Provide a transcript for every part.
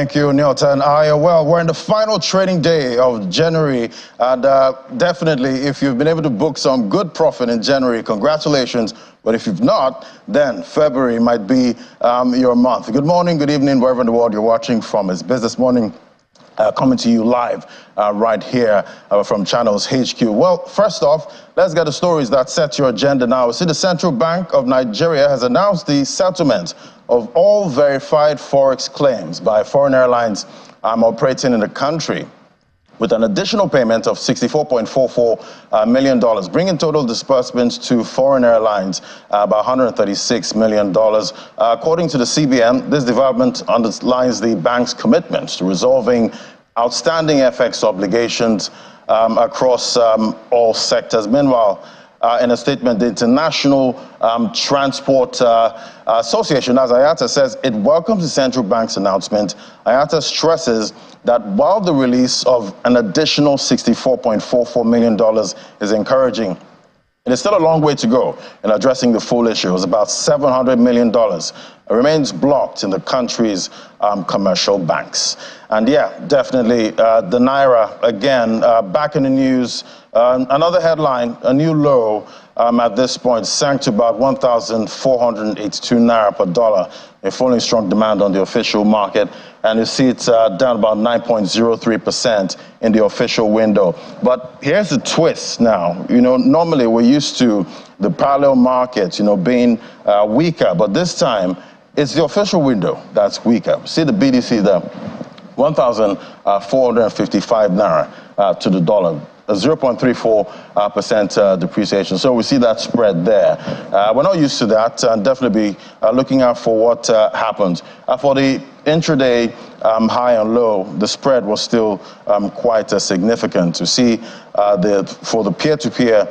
Thank you, Neilton. Well, we're in the final trading day of January, and definitely, if you've been able to book some good profit in January, congratulations. But if you've not, then February might be your month. Good morning, good evening, wherever in the world you're watching from. It's Business Morning coming to you live right here from Channels HQ. Well, first off, let's get the stories that set your agenda now. We see the Central Bank of Nigeria has announced the settlement of all verified forex claims by foreign airlines operating in the country, with an additional payment of $64.44 million, bringing total disbursements to foreign airlines about $136 million. According to the CBN, this development underlines the bank's commitment to resolving outstanding FX obligations across all sectors. Meanwhile, in a statement, the International Transport Association, as IATA, says it welcomes the central bank's announcement. IATA stresses that while the release of an additional $64.44 million is encouraging, it is still a long way to go in addressing the full issue. It was about $700 million. It remains blocked in the country's commercial banks. And yeah, definitely, the Naira, again, back in the news. Another headline, a new low at this point, sank to about 1,482 Naira per dollar, following strong demand on the official market. And you see it's down about 9.03% in the official window. But here's the twist now. You know, normally we're used to the parallel markets, being weaker, but this time it's the official window that's weaker. See the BDC there, 1,455 Naira to the dollar. A 0.34% depreciation. So we see that spread there. We're not used to that, and definitely be looking out for what happens. For the intraday high and low, the spread was still quite significant. To see for the peer-to-peer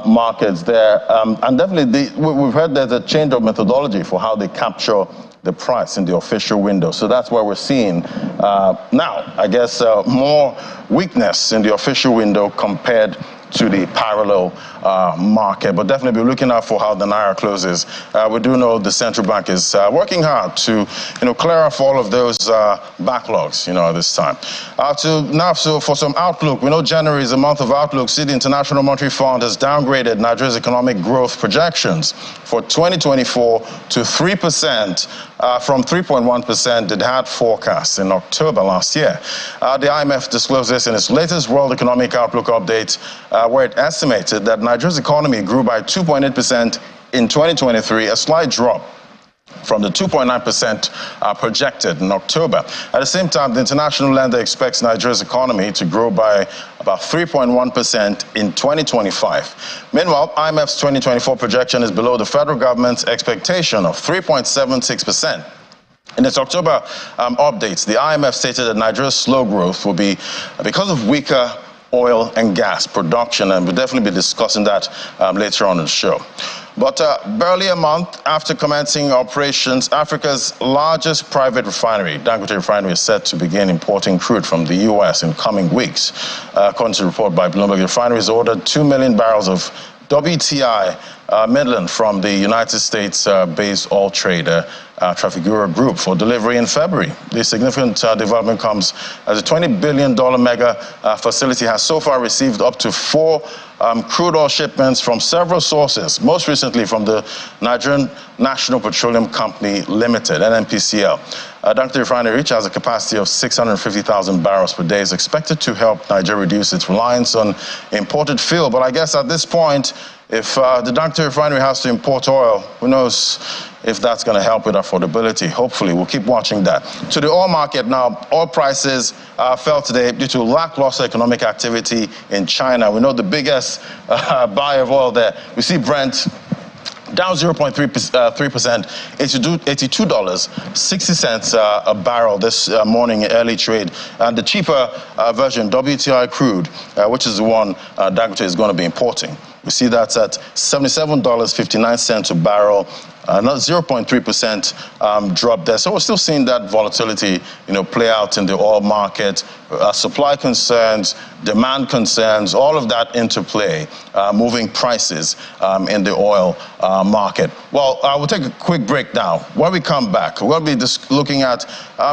markets there, and definitely we've heard there's a change of methodology for how they capture the price in the official window. So that's where we're seeing now, I guess, more weakness in the official window compared to the parallel market. But definitely be looking out for how the Naira closes. We do know the central bank is working hard to, clear off all of those backlogs, at this time. So for some outlook, we know January is a month of outlook. See, the International Monetary Fund has downgraded Nigeria's economic growth projections for 2024 to 3%. From 3.1% it had forecast in October last year. The IMF disclosed this in its latest World Economic Outlook update, where it estimated that Nigeria's economy grew by 2.8% in 2023, a slight drop from the 2.9% projected in October. At the same time, the international lender expects Nigeria's economy to grow by about 3.1% in 2025. Meanwhile, IMF's 2024 projection is below the federal government's expectation of 3.76%. In its October updates, the IMF stated that Nigeria's slow growth will be because of weaker oil and gas production, and we'll definitely be discussing that later on in the show. But barely a month after commencing operations, Africa's largest private refinery, Dangote Refinery, is set to begin importing crude from the U.S. in coming weeks. According to a report by Bloomberg, the refinery has ordered 2 million barrels of WTI Midland from the United States-based oil trader Trafigura Group for delivery in February. This significant development comes as a $20 billion mega facility has so far received up to 4 crude oil shipments from several sources, most recently from the Nigerian National Petroleum Company Limited, NNPCL. Dangote Refinery, which has a capacity of 650,000 barrels per day, is expected to help Nigeria reduce its reliance on imported fuel. But I guess at this point, if the Dangote Refinery has to import oil, who knows if that's going to help with affordability. Hopefully, we'll keep watching that. To the oil market now, oil prices fell today due to lackluster economic activity in China. We know the biggest buyer of oil there. We see Brent down 0.3%, $82.60 a barrel this morning in early trade. And the cheaper version, WTI crude, which is the one Dangote is going to be importing, We see that's at $77.59 a barrel. Not 0.3% drop there. So we're still seeing that volatility, play out in the oil market. Supply concerns, demand concerns, all of that interplay, moving prices in the oil market. Well, we'll take a quick break now. When we come back, we'll be just looking at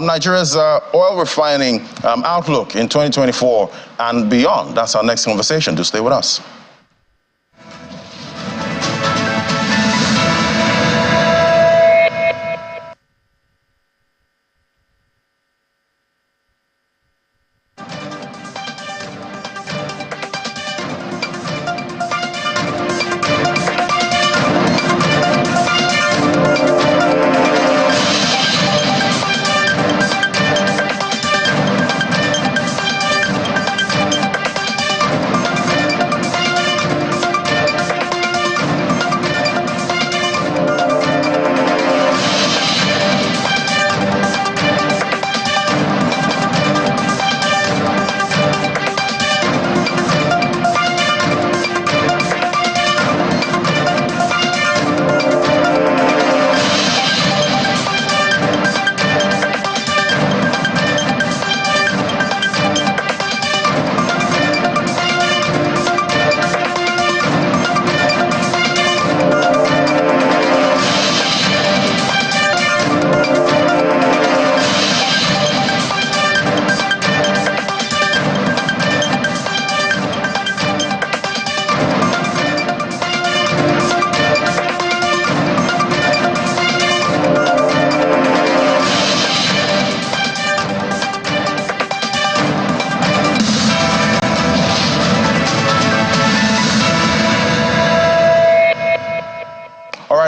Nigeria's oil refining outlook in 2024 and beyond. That's our next conversation. Do stay with us.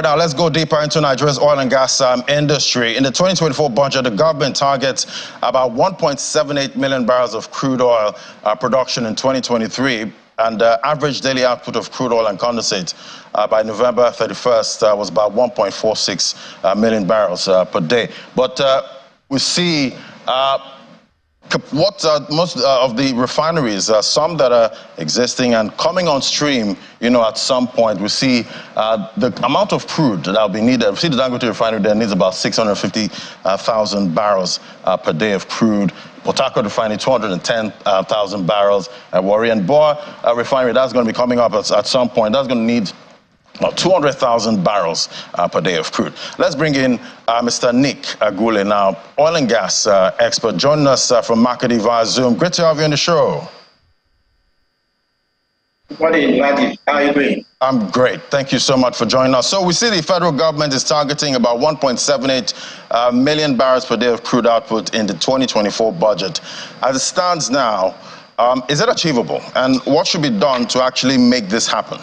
Now, let's go deeper into Nigeria's oil and gas industry. In the 2024 budget, the government targets about 1.78 million barrels of crude oil production in 2023, and average daily output of crude oil and condensate by November 31st was about 1.46 million barrels per day. But we see most of the refineries, some that are existing and coming on stream, at some point, we see the amount of crude that will be needed. We see the Dangote refinery there needs about 650,000 barrels per day of crude. Port Harcourt refinery, 210,000 barrels. Warri and Boa refinery, that's going to be coming up at some point. That's going to need about 200,000 barrels per day of crude. Let's bring in Mr. Nick Agule now, oil and gas expert, joining us from Makudi via Zoom. Great to have you on the show. Good morning, Vladi. How are you doing? I'm great. Thank you so much for joining us. So we see the federal government is targeting about 1.78 million barrels per day of crude output in the 2024 budget. As it stands now, is it achievable? And what should be done to actually make this happen?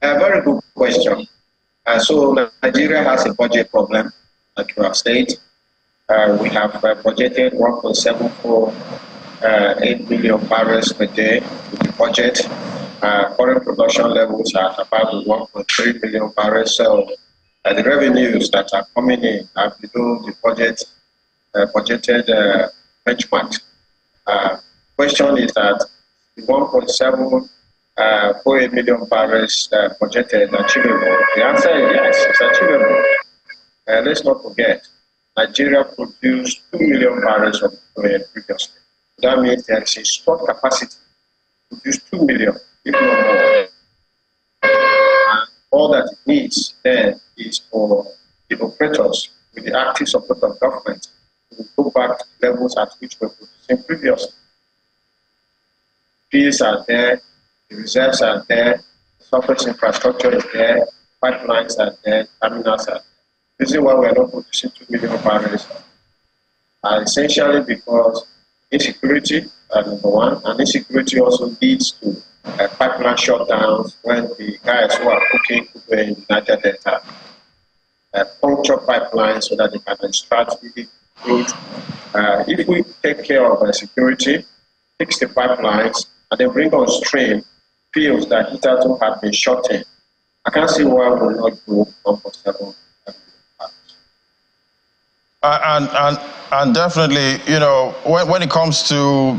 A very good question. So Nigeria has a budget problem, like you have said. We have budgeted 1.748 million barrels per day with the budget. Current production levels are about 1.3 million barrels. So the revenues that are coming in are below the budgeted benchmark. Question is that the 1.748 million barrels projected achievable? The answer is yes, it's achievable. Let's not forget, Nigeria produced 2 million barrels of oil previously. That means there is a stored capacity to produce 2 million, if not more. And all that it needs then is for the operators, with the active support of government, to go back to the levels at which we were producing previously. Fields are there, the reserves are there, the surface infrastructure is there, pipelines are there, terminals are there. The reason why we are not producing 2 million barrels are essentially because insecurity, number one, and insecurity also leads to pipeline shutdowns when the guys who are cooking in the Niger Delta puncture pipelines so that they can extract the crude. If we take care of security, fix the pipelines, and then bring on stream fields that hitherto have been shut in, I can't see why we will not do 1.7. And definitely, when it comes to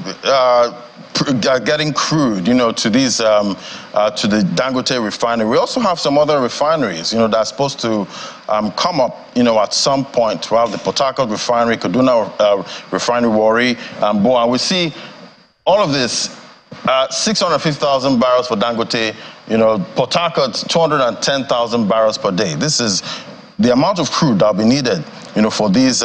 getting crude, to these to the Dangote refinery, we also have some other refineries, that's supposed to come up, at some point. We have the Port Harcourt refinery, Kaduna refinery, Warri, and Boa. We see all of this. 650,000 barrels for Dangote, Port Harcourt, 210,000 barrels per day. This is the amount of crude that will be needed, for these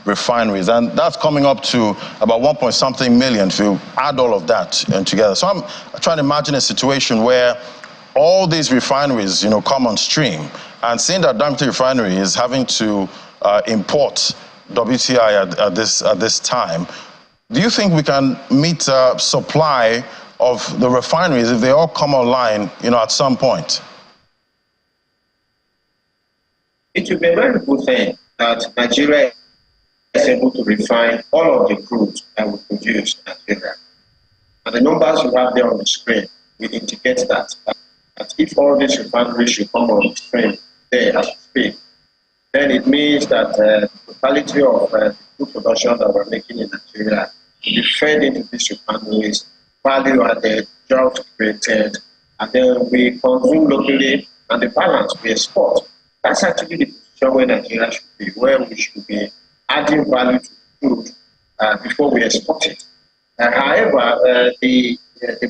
refineries. And that's coming up to about 1.something million if you add all of that together. So I'm trying to imagine a situation where all these refineries, come on stream, and seeing that Dangote refinery is having to import WTI at this time. Do you think we can meet supply of the refineries if they all come online, at some point? It will be a very good thing that Nigeria is able to refine all of the crude that we produce in Nigeria. And the numbers you have there on the screen will indicate that if all these refineries should come on stream there as we speak, then it means that the totality of the crude production that we're making in Nigeria will be fed into these refineries, value added, jobs created, and then we consume locally, and the balance we export. That's actually the position where Nigeria should be, where we should be adding value to crude before we export it. However, the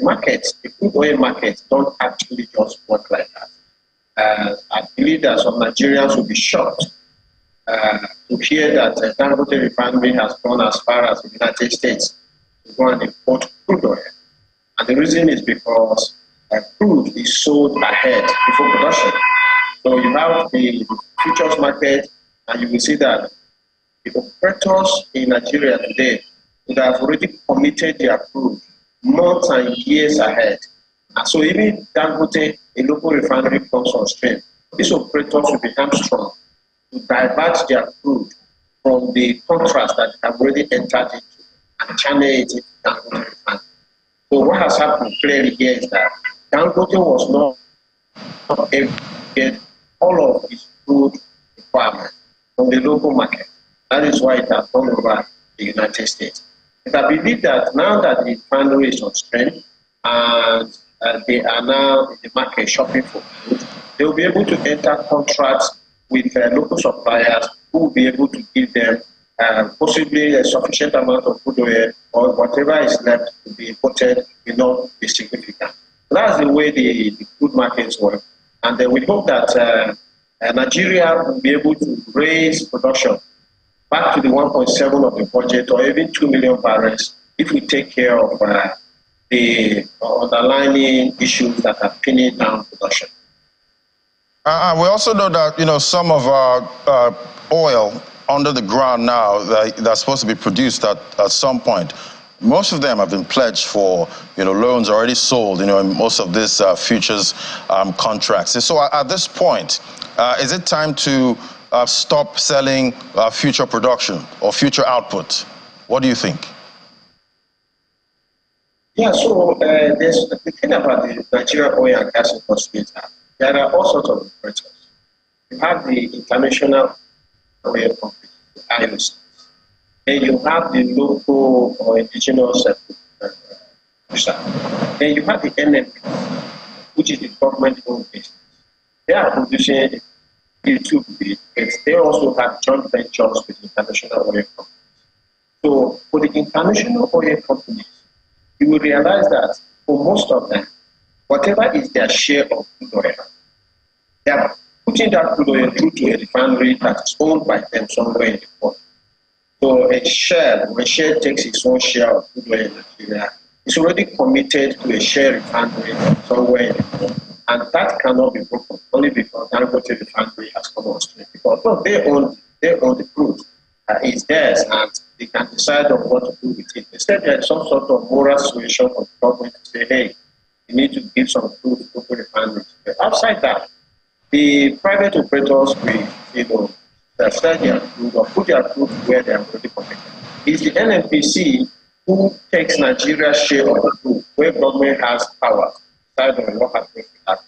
market, the crude oil market, don't actually just work like that. I believe that some Nigerians will be shocked to hear that Dangote refinery has gone as far as the United States to go and import crude oil. And the reason is because crude is sold ahead before production. So you have the futures market, and you will see that the operators in Nigeria today would have already committed their crude months and years ahead. And so even Dangote, a local refinery, comes on stream, these operators will be hamstrung to divert their crude from the contracts that have already entered into and channel it into Dangote refinery. So what has happened clearly here is that Dangote was not able to get all of its crude requirements from the local market. That is why it has gone over the United States. But I believe that now that the refinery is on stream and they are now in the market shopping for crude, they will be able to enter contracts with local suppliers who will be able to give them possibly a sufficient amount of crude oil, or whatever is left to be imported will not be significant. That's the way the crude markets work. And then we hope that Nigeria will be able to raise production back to the 1.7 of the budget, or even 2 million barrels, if we take care of the underlying issues that are pinning down production. We also know that, some of our oil under the ground now that's supposed to be produced at some point, most of them have been pledged for, loans already sold, in most of these futures contracts. So at this point, is it time to stop selling future production or future output? What do you think? Yeah, so there's the thing about the Nigerian oil and gas industry. There are all sorts of operators. You have the international oil company, the IOCs. Then you have the local or indigenous producer. Then you have the NNPCL, which is the government-owned business. They are producing B2B, but they also have joint ventures with international oil companies. So for the international oil companies, you will realize that for most of them, whatever is their share of crude oil, they are putting that crude oil through to a refinery that is owned by them somewhere in the port. So when Shell takes its own share of crude oil in Nigeria, it's already committed to a Shell refinery somewhere in the port. And that cannot be broken only because Dangote refinery has come on stream. Because they own the crude. It's theirs, and they can decide on what to do with it. Instead, there is some sort of moral situation for the government to say, hey, you need to give some crude to local refineries. But outside that, the private operators will, sell their crude or put their crude where they are already connected. It's the NNPC who takes Nigeria's share of the crude, where government has power to decide on what happens with that.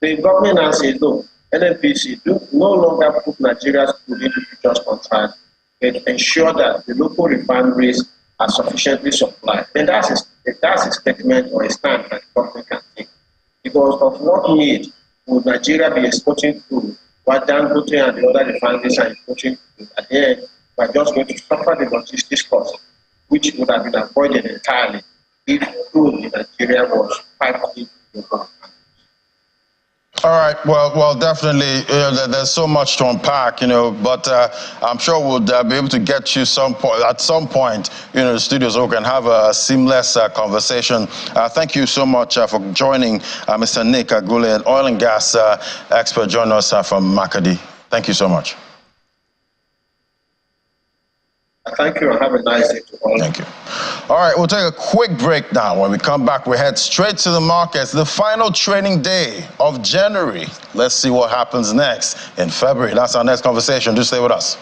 The government now says, no, NNPC do no longer put Nigeria's crude into futures contract ensure that the local refineries are sufficiently supplied, then that's a statement or a stand that the government can take. Because of what need would Nigeria be exporting to, what Dangote and the other refineries are exporting to? At the end, we're just going to suffer the logistics cost, which would have been avoided entirely if crude in Nigeria was piped into the government. All right. Well, definitely. There's so much to unpack, but I'm sure we'll be able to get you at some point, the studio, so we can have a seamless conversation. Thank you so much for joining, Mr. Nick Agule, an oil and gas expert, joining us from Makadi. Thank you so much. Thank you, and have a nice day to all. Thank you. All right, we'll take a quick break now. When we come back, we head straight to the markets, the final trading day of January. Let's see what happens next in February. That's our next conversation. Do stay with us.